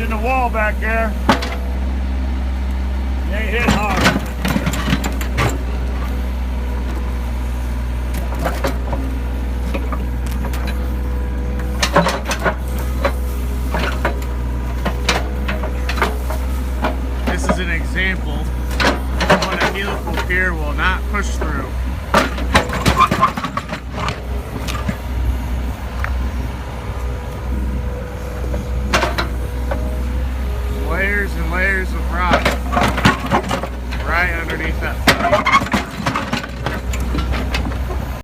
in the wall back there. You ain't hit hard. This is an example of what a helical pier will not push through. Layers and layers of rock right underneath that plate.